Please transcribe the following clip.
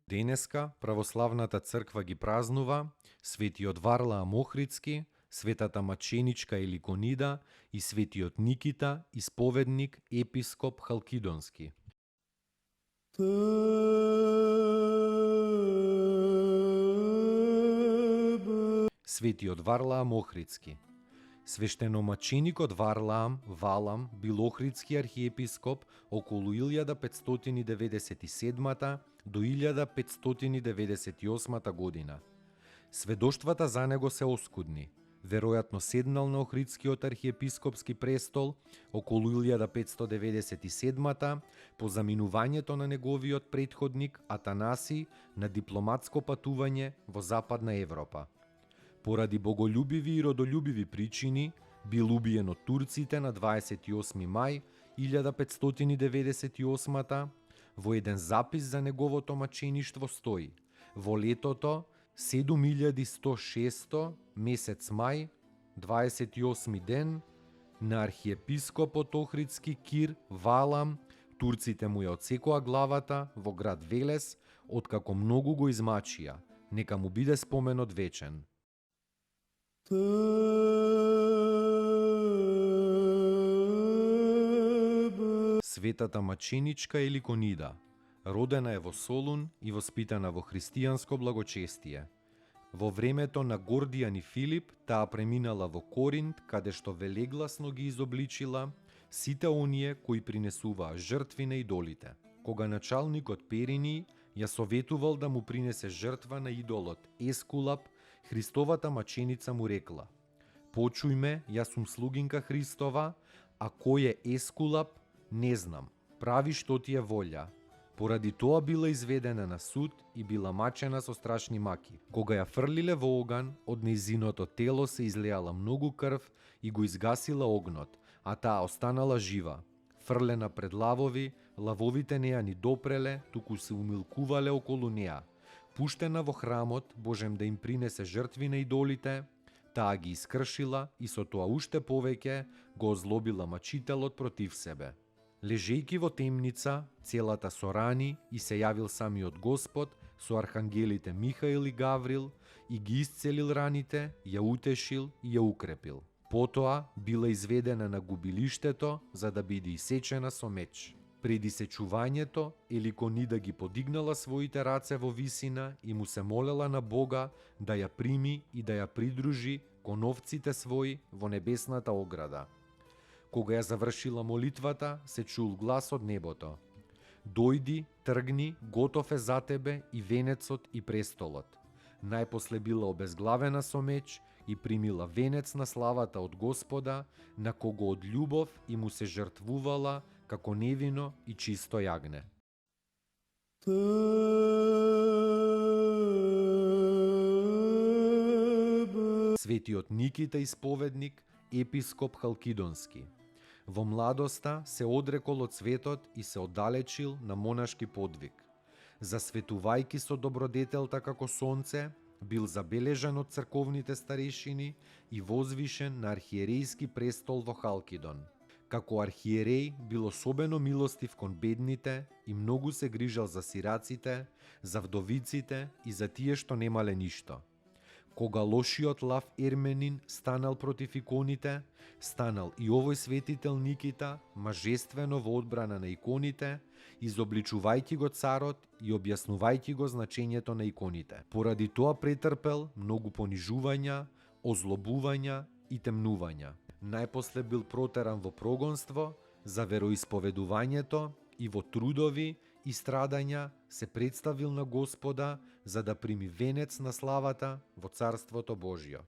Денеска православната црква ги празнува светиот Варлаам Охридски, светата маченичка Еликонида и светиот Никита, исповедник, епископ Халкидонски. Светиот Варлаам Охридски. Свештеномаченикот Варлаам Валам бил охридски архиепископ околу 1597 до 1598 година. Сведоштвата за него се оскудни. Веројатно седнал на охридскиот архиепископски престол околу 1597 по заминувањето на неговиот претходник Атанаси на дипломатско патување во Западна Европа. Поради боголюбиви и родолюбиви причини бил убиен од турците на 28 мај 1598 во еден запис за неговото мачеништво стои: во летото 7106 месец мај 28 ден на архиепископот Охридски Кир Валам турците му ја одсекоа главата во град Велес, откако многу го измачија. Нека му биде споменот вечен. Светата маченичка Еликонида. Родена е во Солун и воспитана во христијанско благочестие. Во времето на Гордијан и Филип, таа преминала во Коринт, каде што велегласно ги изобличила сите оние кои принесуваа жртви на идолите. Кога началникот Перини ја советувал да му принесе жртва на идолот Ескулап, Христовата маченица му рекла: "Почуј ме, јас сум слугинка Христова, а кој е Ескулап, не знам. Прави што ти е волја." Поради тоа била изведена на суд и била мачена со страшни маки. Кога ја фрлиле во оган, од нејзиното тело се излеала многу крв и го изгасила огнот, а таа останала жива. Фрлена пред лавови, лавовите не ја ни допреле, туку се умилкувале околу неа. Пуштена во храмот Божем да им принесе жртви на идолите, таа ги искршила и со тоа уште повеќе го озлобила мачителот против себе. Лежејки во темница, целата со рани, и се јавил самиот Господ со архангелите Михаил и Гаврил и ги исцелил раните, ја утешил и ја укрепил. Потоа била изведена на губилиштето за да биде исечена со меч. Преди сечувањето, Еликонида ги подигнала своите раце во висина и му се молела на Бога да ја прими и да ја придружи кон овците своји во небесната ограда. Кога ја завршила молитвата, се чул глас од небото: "Дојди, тргни, готов е за тебе и венецот и престолот." Најпосле била обезглавена со меч и примила венец на славата од Господа, на кого од љубов и му се жртвувала како невино и чисто јагне. Светиот Никита исповедник, епископ Халкидонски. Во младоста се одрекол од светот и се оддалечил на монашки подвиг. Засветувајки со добродетелта како сонце, бил забележан од црковните старешини и возвишен на архиерејски престол во Халкидон. Како архиереј бил особено милостив кон бедните и многу се грижал за сираците, за вдовиците и за тие што немале ништо. Кога лошиот лав Ерменин станал против иконите, станал и овој светител Никита мажествено во одбрана на иконите, изобличувајќи го царот и објаснувајќи го значењето на иконите. Поради тоа претрпел многу понижувања, озлобувања и темнувања. Најпосле бил протеран во прогонство за вероисповедувањето и во трудови и страдања се представил на Господа за да прими венец на славата во Царството Божјо.